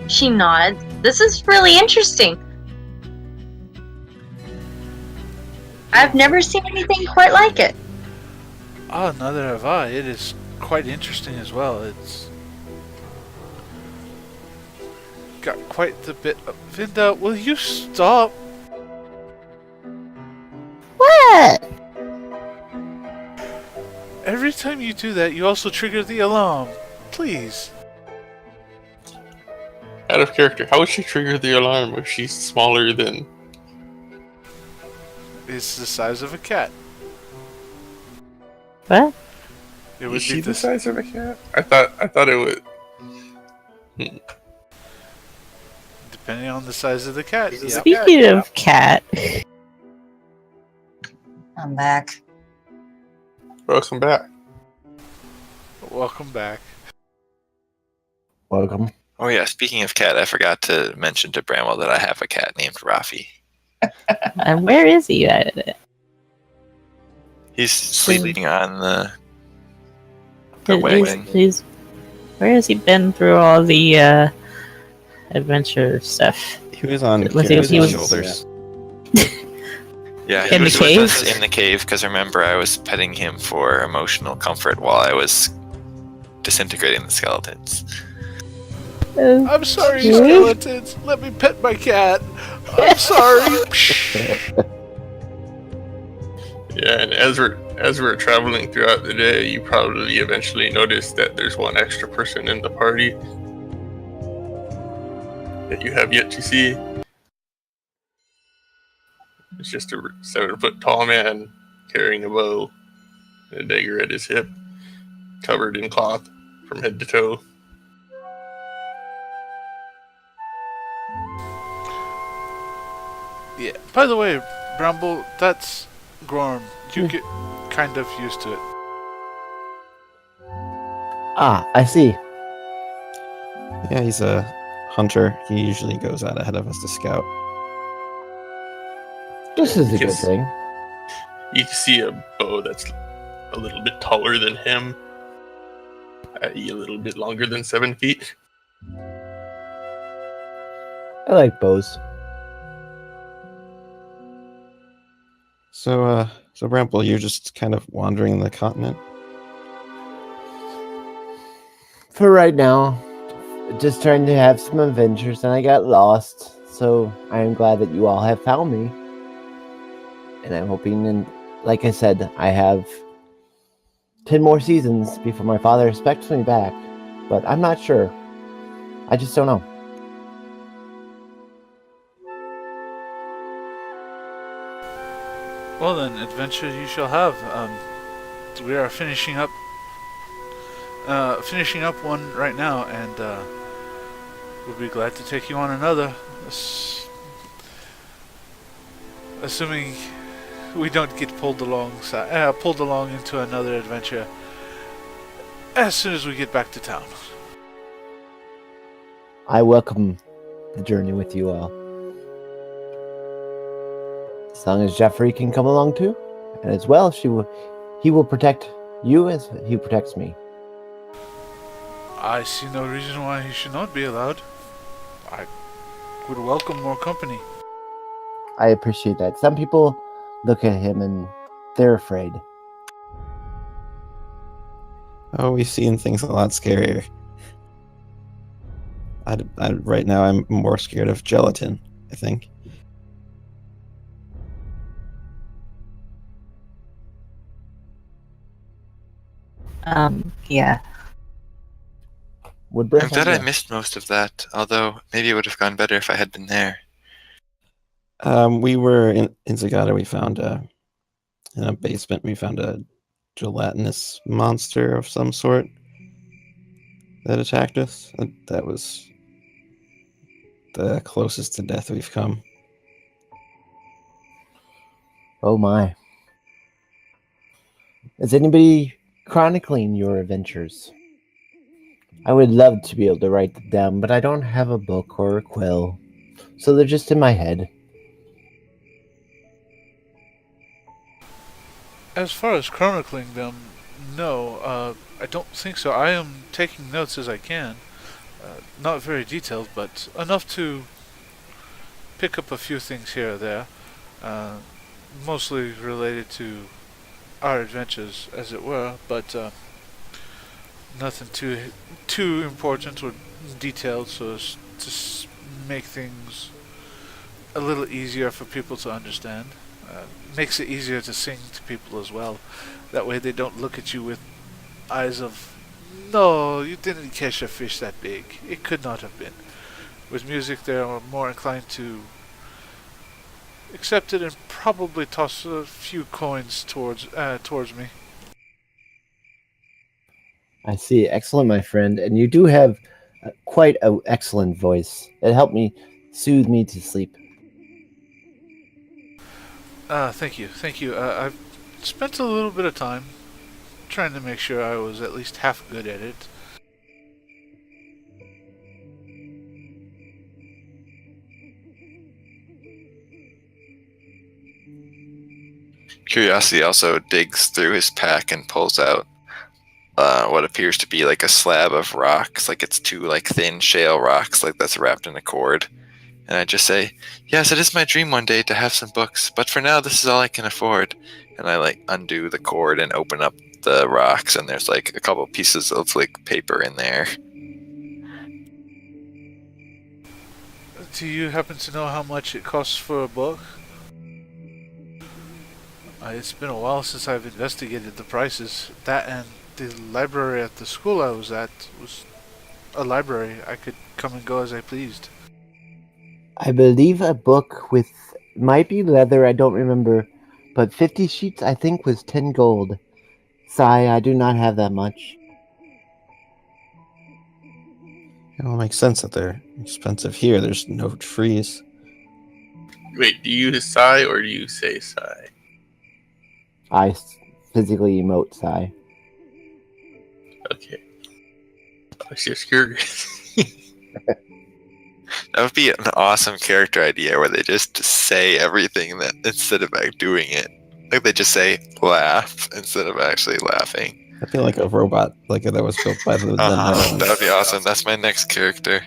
F: She nods. This is really interesting. I've never seen anything quite like it.
D: Ah, neither have I. It is quite interesting as well. It's got quite the bit of... Vinda, will you stop?
E: What?
D: Every time you do that, you also trigger the alarm. Please.
H: Out of character, how would she trigger the alarm if she's smaller than...
D: It's the size of a cat.
E: What?
D: It would
H: Is
D: be
H: she the size of a cat? I thought it would...
D: Depending on the size of the cat. Yep.
E: Speaking of cat,
A: I'm back.
H: Welcome back.
D: Welcome back.
I: Welcome.
G: Oh yeah, speaking of cat, I forgot to mention to Bramwell that I have a cat named Rafi.
E: and where is he at?
G: He's sleeping on the wagon.
E: Where has he been through all the adventure stuff?
C: He was on
E: Was he-
C: Kira's
E: he was-
C: shoulders.
G: Yeah, he
E: In the
G: was with
E: cave?
G: us in the cave because remember I was petting him for emotional comfort while I was disintegrating the skeletons.
D: I'm sorry, skeletons. Let me pet my cat. I'm sorry.
H: Yeah, and as we're traveling throughout the day, you probably eventually notice that there's one extra person in the party that you have yet to see. It's just a 7-foot tall man carrying a bow and a dagger at his hip, covered in cloth from head to toe.
D: Yeah. By the way, Bramble, that's Gorm. You get kind of used to it.
I: Ah, I see.
C: Yeah, he's a hunter. He usually goes out ahead of us to scout.
I: This is a good
H: Yes.
I: thing.
H: You can see a bow that's a little bit taller than him, i.e. a little bit longer than 7 feet.
I: I like bows.
C: So Bramble, you're just kind of wandering the continent.
I: For right now, just trying to have some adventures, and I got lost. So I am glad that you all have found me. And I'm hoping, and like I said, I have 10 more seasons before my father expects me back. But I'm not sure. I just don't know.
D: Well then, adventure you shall have. We are finishing up one right now, and we'll be glad to take you on another. Assuming we don't get pulled along into another adventure as soon as we get back to town.
I: I welcome the journey with you all. As long as Jeffrey can come along too, and as well, he will protect you as he protects me.
D: I see no reason why he should not be allowed. I would welcome more company.
I: I appreciate that. Some people look at him and they're afraid.
C: Oh, we've seen things a lot scarier. Right now, I'm more scared of gelatin, I think.
E: Yeah.
I: Would Brett
G: I'm glad
I: have
G: I missed most of that, although maybe it would have gone better if I had been there.
C: We were in Zagata. We found in a basement. We found a gelatinous monster of some sort that attacked us. That was the closest to death we've come.
I: Oh my. Is anybody chronicling your adventures? I would love to be able to write them down, but I don't have a book or a quill, so they're just in my head.
D: As far as chronicling them, no, I don't think so. I am taking notes as I can. Not very detailed, but enough to pick up a few things here or there. Mostly related to our adventures, as it were, but nothing too important or detailed, so as to make things a little easier for people to understand. Makes it easier to sing to people as well. That way they don't look at you with eyes of, no, you didn't catch a fish that big. It could not have been. With music, they are more inclined to accept it and probably toss a few coins towards me.
I: I see. Excellent, my friend. And you do have quite an excellent voice. It helped me soothe me to sleep.
D: Thank you. I've spent a little bit of time trying to make sure I was at least half good at it.
G: Curiosity also digs through his pack and pulls out what appears to be like a slab of rocks, like it's two like thin shale rocks, like that's wrapped in a cord. And I just say, yes, it is my dream one day to have some books, but for now this is all I can afford. And I like undo the cord and open up the rocks, and there's like a couple pieces of like paper in there.
D: Do you happen to know how much it costs for a book? It's been a while since I've investigated the prices. That and the library at the school I was at was a library. I could come and go as I pleased.
I: I believe a book with, might be leather, I don't remember, but 50 sheets I think was 10 gold. Sigh, I do not have that much.
C: It all makes sense that they're expensive here. There's no trees.
H: Wait, do you sigh or do you say sigh?
I: I physically emote sigh.
H: Okay. I was just curious.
G: That would be an awesome character idea where they just say everything that instead of like doing it. Like they just say laugh instead of actually laughing.
C: I feel like a robot, like that was built by the
G: That would be awesome. That's my next character.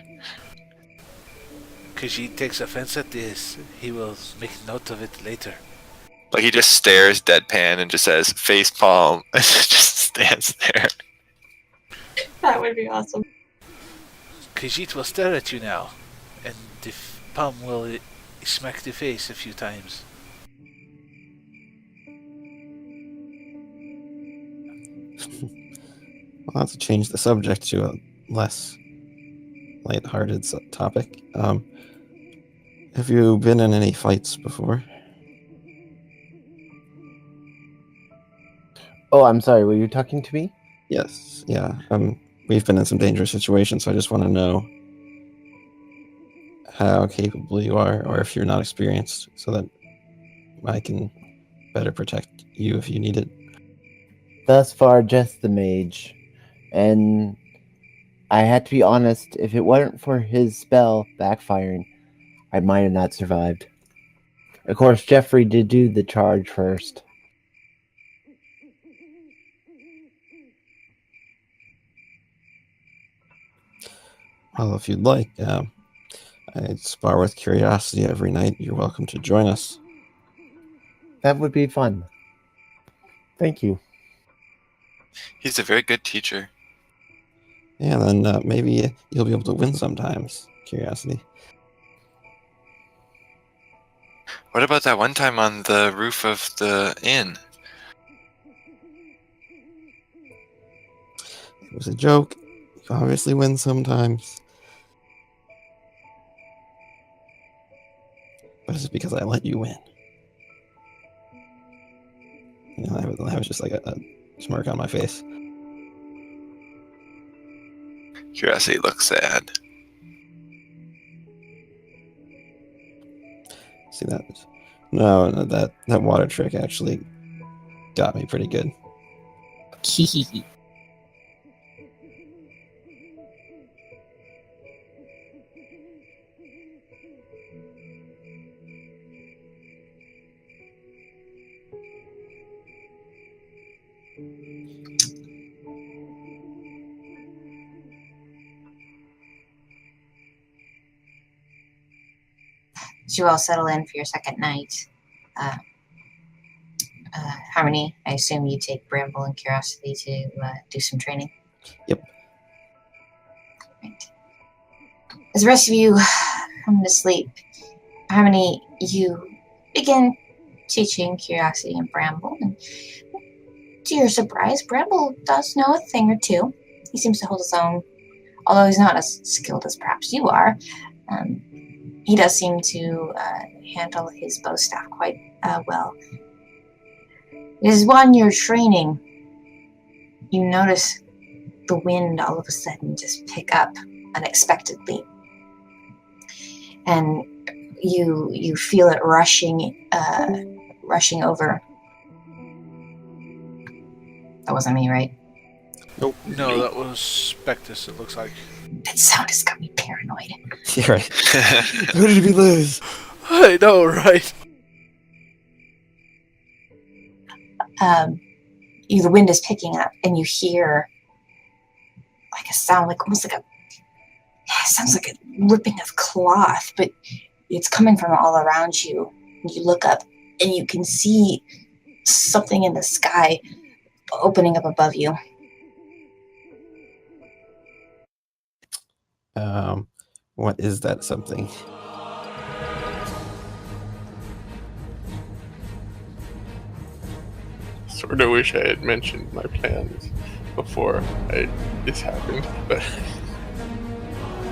D: Khajiit takes offense at this. He will make note of it later.
G: Like he just stares deadpan and just says face palm and just stands there.
F: That would be awesome.
D: Khajiit will stare at you now, and the palm will smack the face a few times.
C: I'll have to change the subject to a less lighthearted topic. Have you been in any fights before?
I: Oh, I'm sorry, were you talking to me?
C: Yes. Yeah. We've been in some dangerous situations, so I just want to know how capable you are, or if you're not experienced, so that I can better protect you if you need it.
I: Thus far, just the mage. And I had to be honest, if it weren't for his spell backfiring, I might have not survived. Of course, Jeffrey did do the charge first.
C: Well, if you'd like, I spar with Curiosity every night. You're welcome to join us.
I: That would be fun. Thank you.
G: He's a very good teacher.
C: Yeah, then maybe you'll be able to win sometimes, Curiosity.
G: What about that one time on the roof of the inn?
C: It was a joke. You obviously win sometimes. But it's because I let you win. You know, I was just like a smirk on my face.
G: Curiosity looks sad.
C: See that? No, that water trick actually got me pretty good.
A: as you all settle in for your second night, Harmony, I assume you take Bramble and Curiosity to do some training.
C: Yep.
A: Right. As the rest of you come to sleep, Harmony, you begin teaching Curiosity and Bramble, and to your surprise, Bramble does know a thing or two. He seems to hold his own, although he's not as skilled as perhaps you are. He does seem to handle his bow staff quite well. It is while you're training, you notice the wind all of a sudden just pick up unexpectedly. And you feel it rushing over. That wasn't me, right?
D: Nope. No, that was Spectus, it looks like.
A: That sound has got me paranoid.
C: You're right. Who did we lose?
D: I know, right?
A: The wind is picking up, and you hear like a sound, like almost like it sounds like a ripping of cloth, but it's coming from all around you. And you look up, and you can see something in the sky opening up above you.
C: What is that something?
H: Sort of wish I had mentioned my plans before this happened, but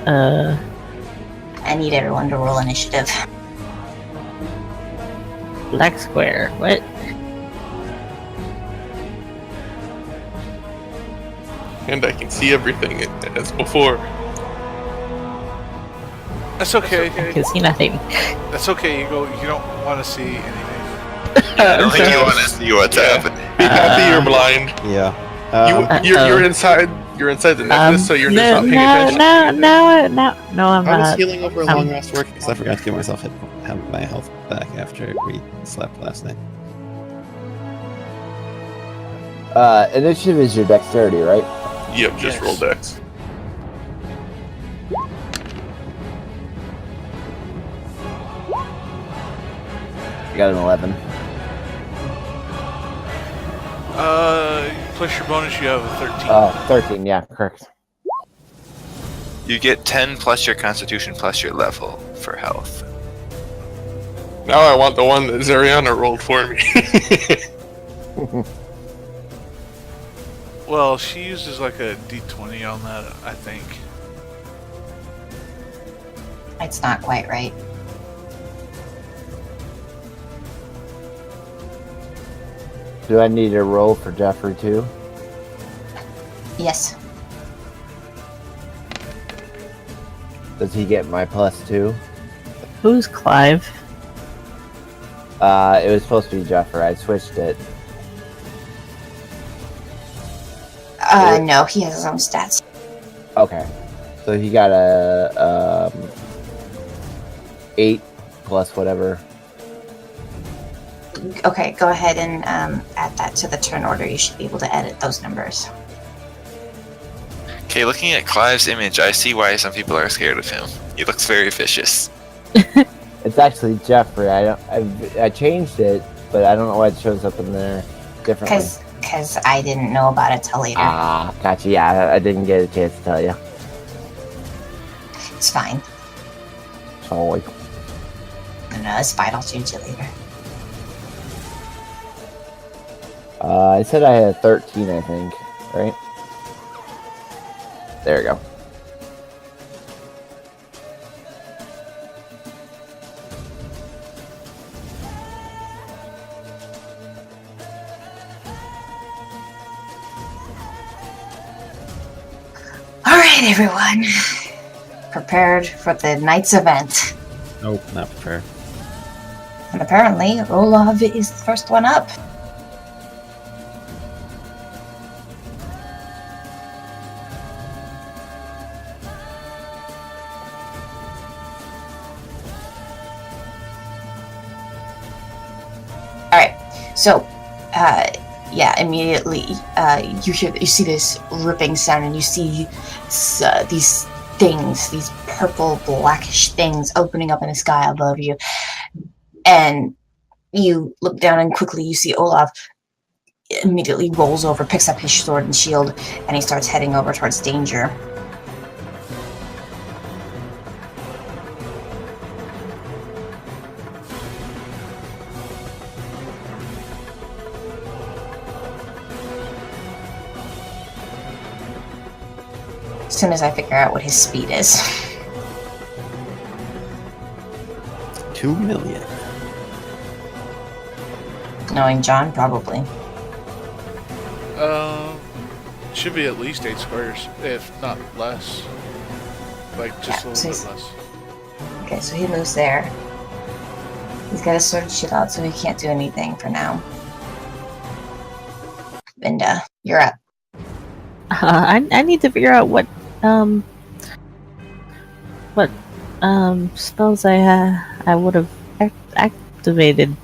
A: I need everyone to roll initiative.
E: Black square. What?
H: and I can see everything as before.
D: That's okay.
E: I can see nothing.
D: That's okay. You don't want to see anything.
G: I don't think you want to see what's happening.
H: Be happy you're blind.
C: Yeah.
H: You're inside. You're inside the necklace, so you're just not paying attention.
E: No, I'm
C: I was
E: not.
C: healing over a long rest work because I forgot to give myself my health back after we slept last night.
I: Initiative is your dexterity, right?
H: Yep, just roll dex.
I: You got an 11.
D: Plus your bonus, you have a 13.
I: Oh, 13, yeah, correct.
G: You get 10 plus your constitution plus your level for health.
H: Now I want the one that Zariana rolled for me.
D: Well, she uses like a d20 on that, I think.
A: It's not quite right.
I: Do I need a roll for Jeffrey too?
A: Yes.
I: Does he get my +2?
E: Who's Clive?
I: It was supposed to be Jeffrey. I switched it.
A: No, he has his own stats.
I: Okay. So he got a 8 plus whatever.
A: Okay, go ahead and add that to the turn order. You should be able to edit those numbers.
G: Okay, looking at Clive's image, I see why some people are scared of him. He looks very vicious.
I: It's actually Jeffrey. I changed it, but I don't know why it shows up in there differently.
A: Because I didn't know about it till later.
I: Ah, gotcha. Yeah, I didn't get a chance to tell you.
A: It's fine.
I: Sorry.
A: No, it's fine. I'll change it later.
I: I said I had a 13, I think, right? There we go.
A: Alright, everyone. Prepared for the night's event.
C: Nope, not prepared.
A: And apparently, Olav is the first one up. Alright, so, immediately, you see this ripping sound, and you see these things, these purple blackish things opening up in the sky above you. And you look down and quickly you see Olaf immediately rolls over, picks up his sword and shield, and he starts heading over towards danger. As soon as I figure out what his speed is.
C: 2 million.
A: Knowing John, probably.
D: Should be at least 8 squares, if not less. Like, just
A: Yeah,
D: a
A: so
D: little bit less.
A: Okay, so he moves there. He's got his sword and shield out, so he can't do anything for now. Vinda, you're up.
E: I need to figure out what spells I would have activated.